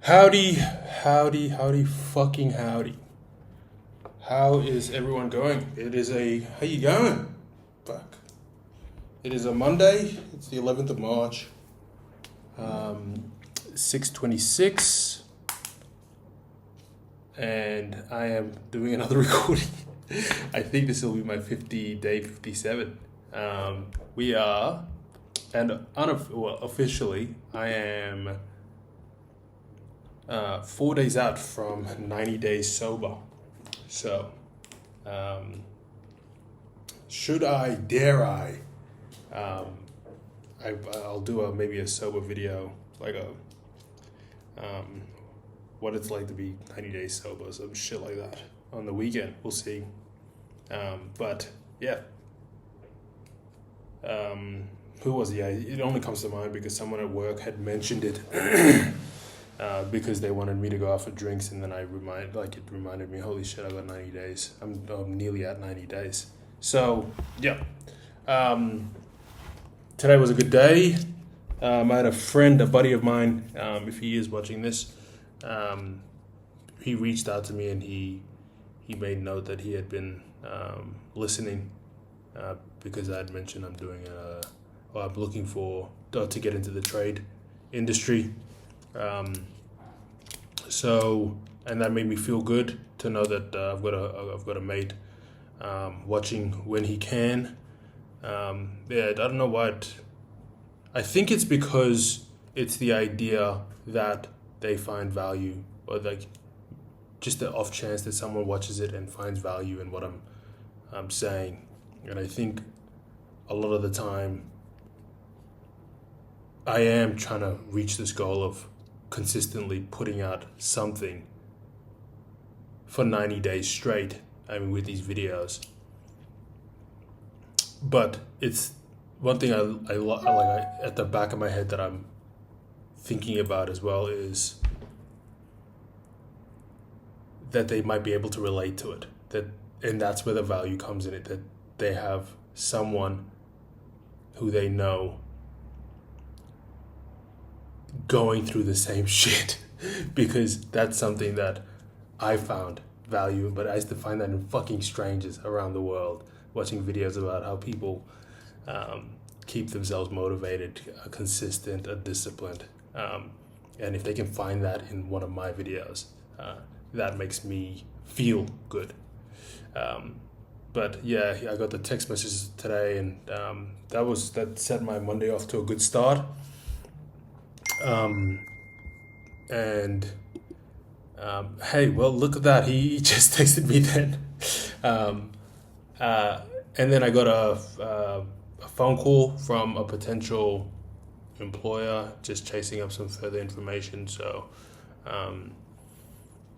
Howdy, howdy, howdy, fucking howdy. How is everyone going? How you going? Fuck. It is a Monday, it's the 11th of March, 6:26, and I am doing another recording. I think this will be my day 57. We are, and officially, I am 4 days out from 90 days sober. So, dare I, I'll do maybe a sober video, like what it's like to be 90 days sober, some shit like that on the weekend. We'll see. But yeah. Who was he? It only comes to mind because someone at work had mentioned it. Because they wanted me to go out for drinks, and then it reminded me, holy shit, I got 90 days. I'm nearly at 90 days. So yeah, today was a good day. I had a buddy of mine, if he is watching this, he reached out to me and he made note that he had been listening, because I had mentioned I'm looking to get into the trade industry. And that made me feel good to know that I've got a mate watching when he can. I don't know what. I think it's because it's the idea that they find value, or like just the off chance that someone watches it and finds value in what I'm saying. And I think a lot of the time I am trying to reach this goal of consistently putting out something for 90 days straight, with these videos. But it's one thing I like at the back of my head that I'm thinking about as well is that they might be able to relate to it, and that's where the value comes in it, that they have someone who they know going through the same shit, because that's something that I found value, but I used to find that in fucking strangers around the world, watching videos about how people keep themselves motivated, consistent, disciplined, and if they can find that in one of my videos, that makes me feel good. But yeah, I got the text messages today, and that set my Monday off to a good start. Hey, well, look at that. He just texted me then. And then I got a phone call from a potential employer, just chasing up some further information. So,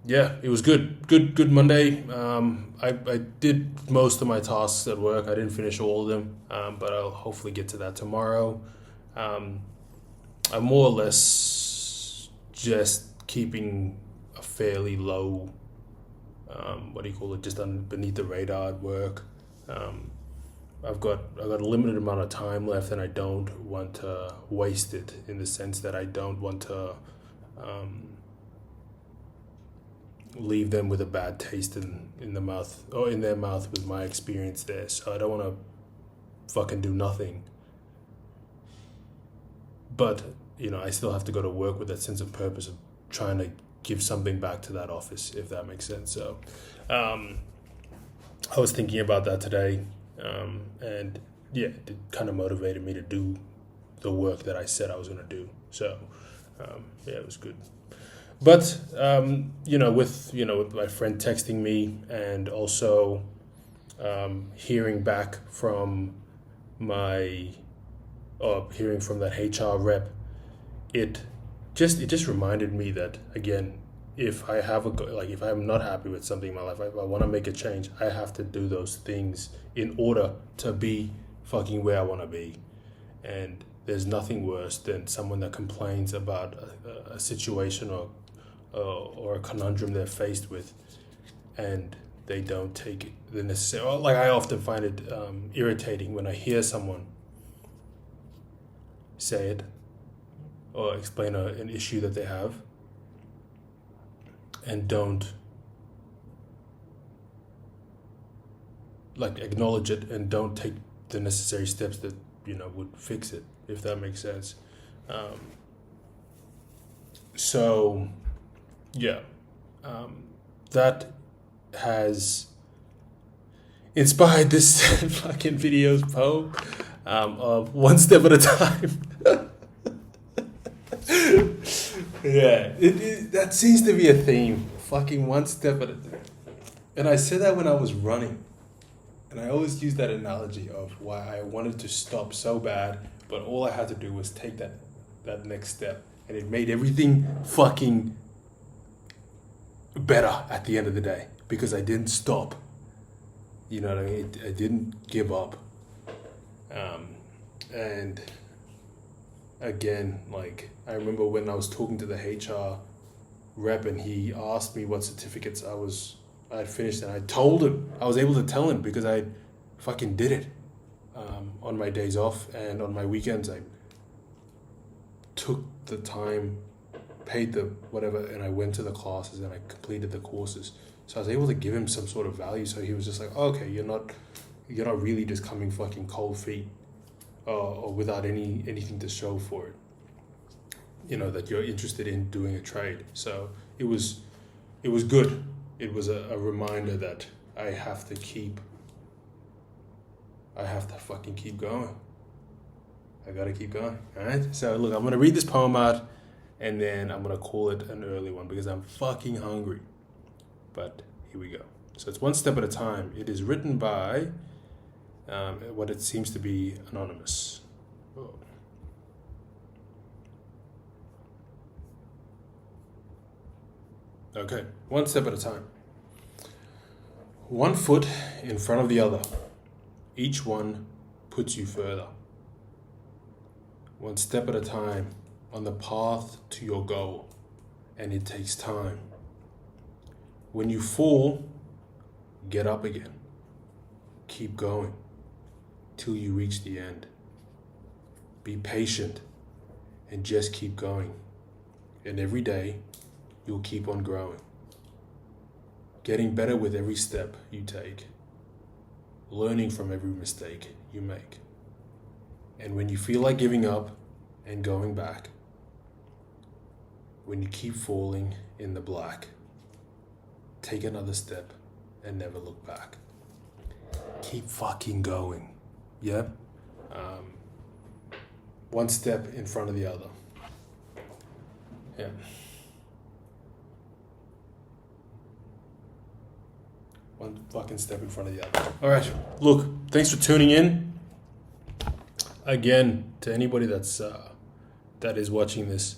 yeah, it was good. Good Monday. I did most of my tasks at work. I didn't finish all of them, but I'll hopefully get to that tomorrow. I'm more or less just keeping a fairly low, just beneath the radar at work. I've got a limited amount of time left, and I don't want to waste it, in the sense that I don't want to leave them with a bad taste in the mouth, or in their mouth, with my experience there. So I don't want to fucking do nothing. But, I still have to go to work with that sense of purpose of trying to give something back to that office, if that makes sense. So I was thinking about that today, and yeah, it kind of motivated me to do the work that I said I was going to do. So yeah, it was good. But with my friend texting me, and also hearing back from hearing from that HR rep, it just reminded me that, again, if if I'm not happy with something in my life, if I want to make a change, I have to do those things in order to be fucking where I want to be. And there's nothing worse than someone that complains about a situation or a conundrum they're faced with, and they don't take the necessary. Like, I often find it irritating when I hear someone say it or explain an issue that they have, and don't like acknowledge it and don't take the necessary steps that would fix it, if that makes sense. So yeah, that has inspired this fucking video's poem of one step at a time. Yeah, that seems to be a theme. Fucking one step at a time. And I said that when I was running. And I always use that analogy of why I wanted to stop so bad, but all I had to do was take that next step. And it made everything fucking better at the end of the day. Because I didn't stop. You know what I mean? I didn't give up. And again, like, I remember when I was talking to the HR rep and he asked me what certificates I had finished, and I told him, I was able to tell him because I fucking did it. On my days off and on my weekends, I took the time, paid the whatever, and I went to the classes and I completed the courses. So I was able to give him some sort of value. So he was just like, oh, okay, you're not really just coming fucking cold feet or without anything to show for it. That you're interested in doing a trade. So it was good. It was a reminder that I have to fucking keep going. I gotta keep going. Alright? So look, I'm gonna read this poem out and then I'm gonna call it an early one because I'm fucking hungry. But here we go. So it's one step at a time. It is written by what it seems to be anonymous. Oh. Okay, one step at a time. One foot in front of the other. Each one puts you further. One step at a time on the path to your goal, and it takes time. When you fall, get up again. Keep going till you reach the end. Be patient and just keep going. And every day, you'll keep on growing. Getting better with every step you take. Learning from every mistake you make. And when you feel like giving up and going back, when you keep falling in the black, take another step and never look back. Keep fucking going. Yeah? One step in front of the other. Yeah. One fucking step in front of the other. All right. Look, thanks for tuning in. Again, to anybody that is watching this.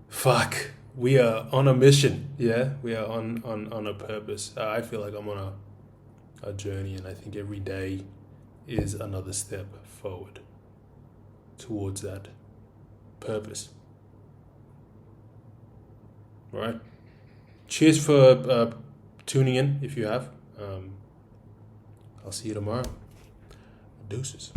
Fuck. We are on a mission. Yeah, we are on a purpose. I feel like I'm on a journey, and I think every day is another step forward towards that purpose. All right. Cheers for tuning in if you have. I'll see you tomorrow. Deuces.